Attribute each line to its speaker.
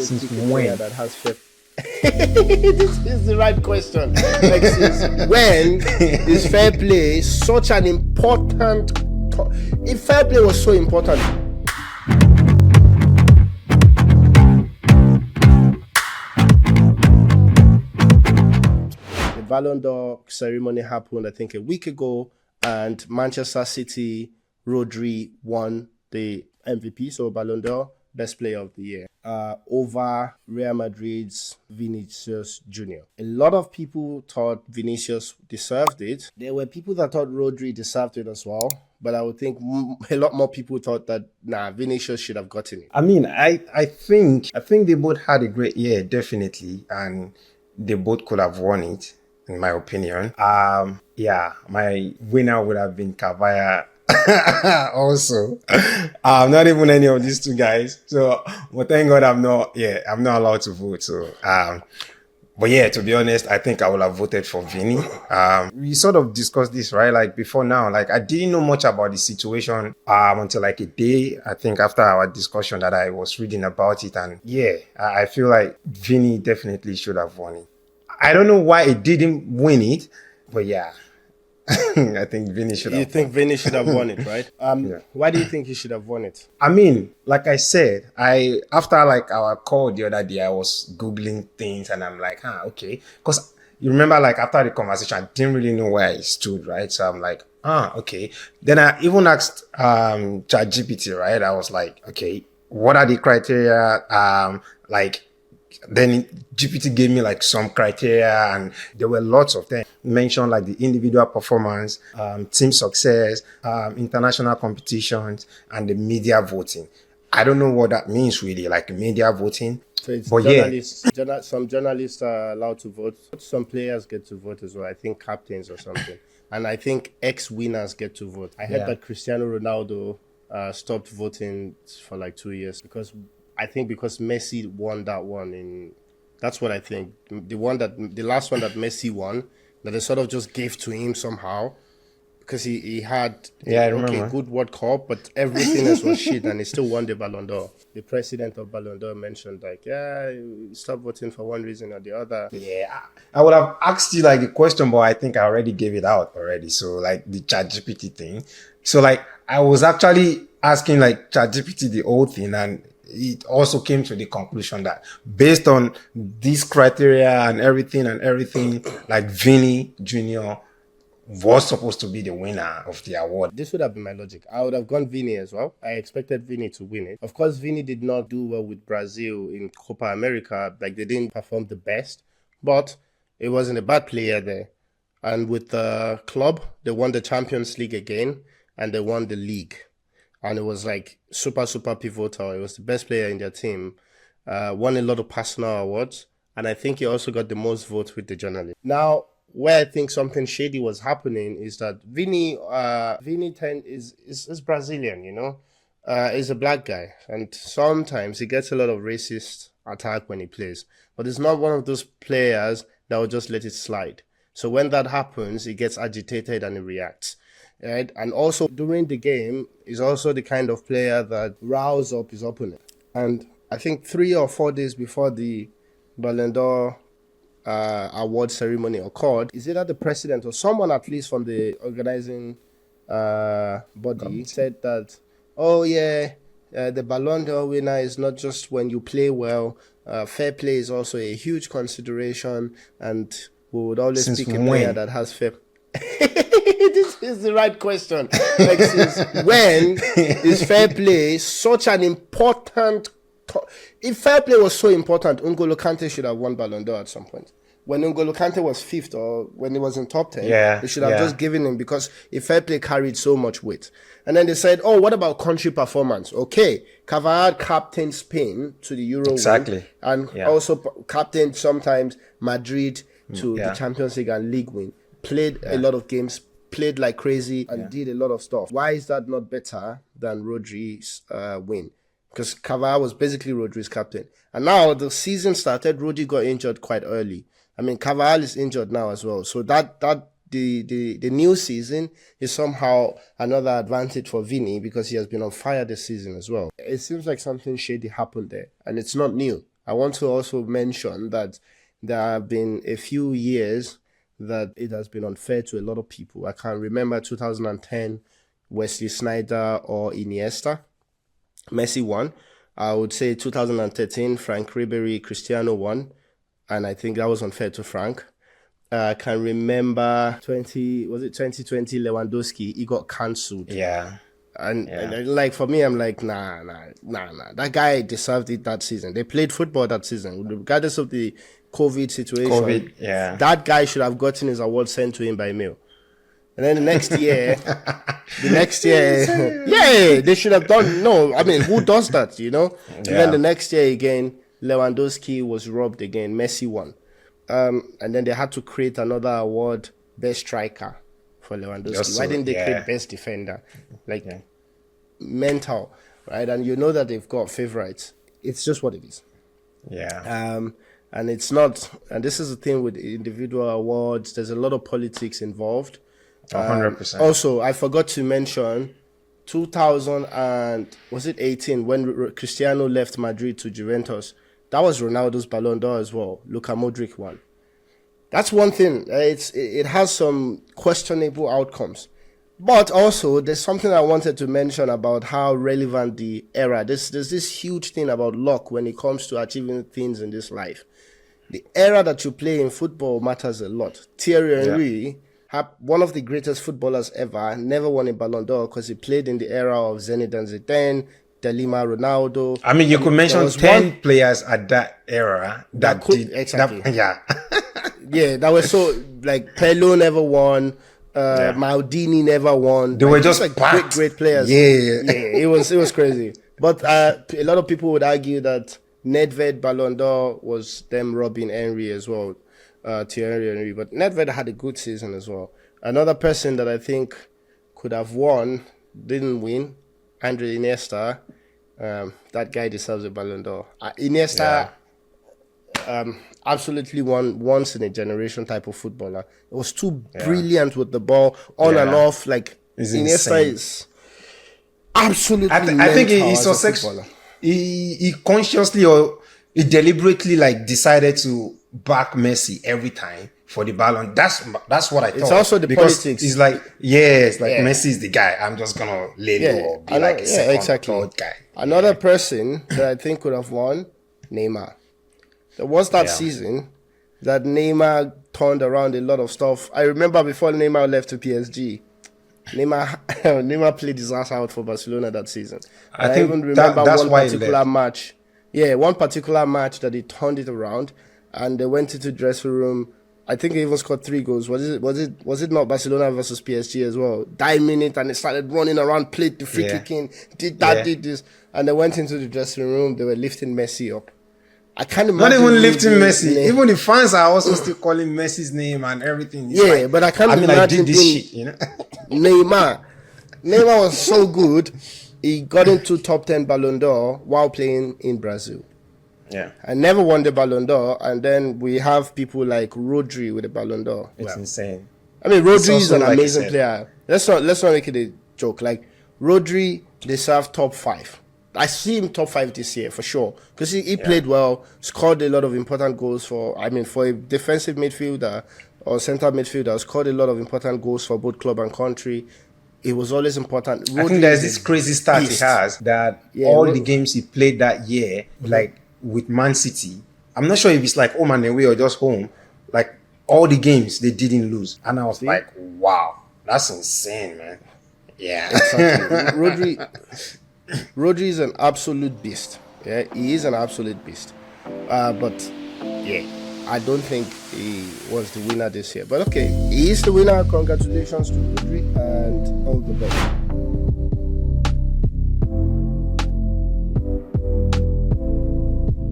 Speaker 1: only
Speaker 2: Since
Speaker 1: pick a player
Speaker 2: when?
Speaker 1: that has fair. This is the right question. Like, since when is fair play such an important? If fair play was so important. The Ballon d'Or ceremony happened, I think, a week ago, and Manchester City, Rodri won the MVP, so Ballon d'Or, best player of the year, over Real Madrid's Vinícius Jr. A lot of people thought Vinícius deserved it. There were people that thought Rodri deserved it as well, but I would think a lot more people thought that, Vinícius should have gotten it.
Speaker 2: I mean, I think they both had a great year, definitely, and they both could have won it, in my opinion. Yeah, my winner would have been Cavaya. Also, not even any of these two guys. So, but thank God I'm not allowed to vote. So, but yeah, to be honest, I think I would have voted for Vini. We sort of discussed this, right? Like before now, like I didn't know much about the situation until like a day, I think, after our discussion that I was reading about it. And yeah, I feel like Vini definitely should have won it. I don't know why it didn't win it, but yeah. I think Vini should have
Speaker 1: You think Vini should have won it, right?
Speaker 2: Yeah.
Speaker 1: Why do you think he should have won it?
Speaker 2: I mean, like I said, after like our call the other day, I was Googling things and I'm like, okay. Because you remember, like after the conversation, I didn't really know where I stood, right? So I'm like, okay. Then I even asked ChatGPT, right? I was like, okay, what are the criteria? Then GPT gave me like some criteria and there were lots of them. Mentioned like the individual performance, team success, international competitions, and the media voting. I don't know what that means really, like media voting.
Speaker 1: So it's
Speaker 2: but
Speaker 1: journalists. Some journalists are allowed to vote. Some players get to vote as well. I think captains or something. And I think ex-winners get to vote. I heard that Cristiano Ronaldo stopped voting for like 2 years because Messi won that one. That's what I think. The last one that Messi won, that they sort of just gave to him somehow, because he had a good World Cup, but everything else was shit, and he still won the Ballon d'Or. The president of Ballon d'Or mentioned like, stop voting for one reason or the other.
Speaker 2: Yeah, I would have asked you like the question, but I think I already gave it out already. So like the ChatGPT thing. So like I was actually asking like ChatGPT the whole thing, and it also came to the conclusion that based on these criteria and everything, like Vini Jr. was supposed to be the winner of the award.
Speaker 1: This would have been my logic. I would have gone Vini as well. I expected Vini to win it. Of course, Vini did not do well with Brazil in Copa America. Like, they didn't perform the best, but it wasn't a bad player there. And with the club, they won the Champions League again, and they won the league. And it was like super, super pivotal. It was the best player in their team. Won a lot of personal awards. And I think he also got the most votes with the journalists. Now, where I think something shady was happening is that Vini is Brazilian, you know? He's a black guy. And sometimes he gets a lot of racist attack when he plays. But he's not one of those players that will just let it slide. So when that happens, he gets agitated and he reacts. Right? And also during the game, he's also the kind of player that rouse up his opponent. And I think 3 or 4 days before the Ballon d'Or award ceremony occurred, is it that the president or someone at least from the organizing body said that, the Ballon d'Or winner is not just when you play well, fair play is also a huge consideration, and we would always pick a player that has fair. This is the right question. Like, since when is fair play such an important? If fair play was so important, N'Golo Kante should have won Ballon d'Or at some point. When N'Golo Kante was 5th or when he was in top 10, they should have just given him, because if fair play carried so much weight. And then they said, what about country performance? Okay, Cavani captained Spain to the Euro win, and also captained sometimes Madrid to the Champions League and League win. Played a lot of games, played like crazy, and did a lot of stuff. Why is that not better than Rodri's win? Because Cavani was basically Rodri's captain. And now the season started, Rodri got injured quite early. I mean, Cavani is injured now as well. So the new season is somehow another advantage for Vini, because he has been on fire this season as well. It seems like something shady happened there, and it's not new. I want to also mention that there have been a few years that it has been unfair to a lot of people. I can remember 2010, Wesley Sneijder or Iniesta. Messi won. I would say 2013, Frank Ribery, Cristiano won. And I think that was unfair to Frank. I can remember 2020 Lewandowski, he got cancelled.
Speaker 2: Yeah.
Speaker 1: And like for me, I'm like, nah. That guy deserved it that season. They played football that season, regardless of the COVID situation. That guy should have gotten his award sent to him by mail. And then the next year, yeah, they should have done. No, I mean, who does that, you know? And then the next year again, Lewandowski was robbed again. Messi won. And then they had to create another award, best striker for Lewandowski. Why didn't they create best defender? Like, mental, right? And you know that they've got favorites. It's just what it is.
Speaker 2: Yeah.
Speaker 1: And it's not, and this is the thing with individual awards, there's a lot of politics involved.
Speaker 2: 100%.
Speaker 1: Also, I forgot to mention 2018 when Cristiano left Madrid to Juventus. That was Ronaldo's Ballon d'Or as well. Luka Modric won. That's one thing. It has some questionable outcomes. But also, there's something I wanted to mention about how relevant the era. There's this huge thing about luck when it comes to achieving things in this life. The era that you play in football matters a lot. Thierry Henry, one of the greatest footballers ever, never won a Ballon d'Or because he played in the era of Zinedine Zidane, Delima, Ronaldo.
Speaker 2: I mean, you could mention 10 players at that era that
Speaker 1: could,
Speaker 2: did
Speaker 1: exactly.
Speaker 2: That
Speaker 1: was so, like, Pelé never won. Maldini never won.
Speaker 2: They were just
Speaker 1: like
Speaker 2: packed.
Speaker 1: great players.
Speaker 2: Yeah,
Speaker 1: it was crazy. But a lot of people would argue that Nedved Ballon d'Or was them robbing Henry as well, Thierry Henry. But Nedved had a good season as well. Another person that I think could have won, didn't win, Andre Iniesta. That guy deserves a Ballon d'Or. Iniesta, absolutely once in a generation type of footballer. It was too brilliant with the ball, on and off. Like, Iniesta is absolutely
Speaker 2: I think he's so sexual. He consciously or he deliberately like decided to back Messi every time for the Ballon. That's what I thought.
Speaker 1: It's also the politics.
Speaker 2: It's like, Messi is the guy. I'm just gonna lay low or be like a second, third guy.
Speaker 1: Another person that I think could have won, Neymar. There was that season that Neymar turned around a lot of stuff. I remember before Neymar left to PSG, Neymar played his ass out for Barcelona that season. I even remember one particular match. Yeah, one particular match that he turned it around, and they went into the dressing room. I think he even scored 3 goals. Was it not Barcelona versus PSG as well? 9 minutes, and they started running around, played the free kicking, did this, and they went into the dressing room. They were lifting Messi up. I can't imagine.
Speaker 2: Not even lifting Messi. Even the fans are also still calling Messi's name and everything.
Speaker 1: It's but I can't imagine.
Speaker 2: I did this shit, you know.
Speaker 1: Neymar was so good. He got into top 10 Ballon d'Or while playing in Brazil.
Speaker 2: Yeah.
Speaker 1: I never won the Ballon d'Or, and then we have people like Rodri with the Ballon d'Or.
Speaker 2: It's insane.
Speaker 1: I mean, Rodri is an amazing player. Let's not make it a joke. Like, Rodri deserves top 5. I see him top 5 this year for sure, because he played well, scored a lot of important goals for a defensive midfielder or center midfielder, scored a lot of important goals for both club and country. It was always important.
Speaker 2: Rodri, I think there's this crazy stat he has that all the games he played that year, like with Man City, I'm not sure if it's like home and away or just home, like all the games they didn't lose. And I was like, wow, that's insane, man. Yeah.
Speaker 1: Exactly. Rodri is an absolute beast. Yeah, he is an absolute beast. But I don't think he was the winner this year. But okay, he is the winner. Congratulations to Rodri and all the best.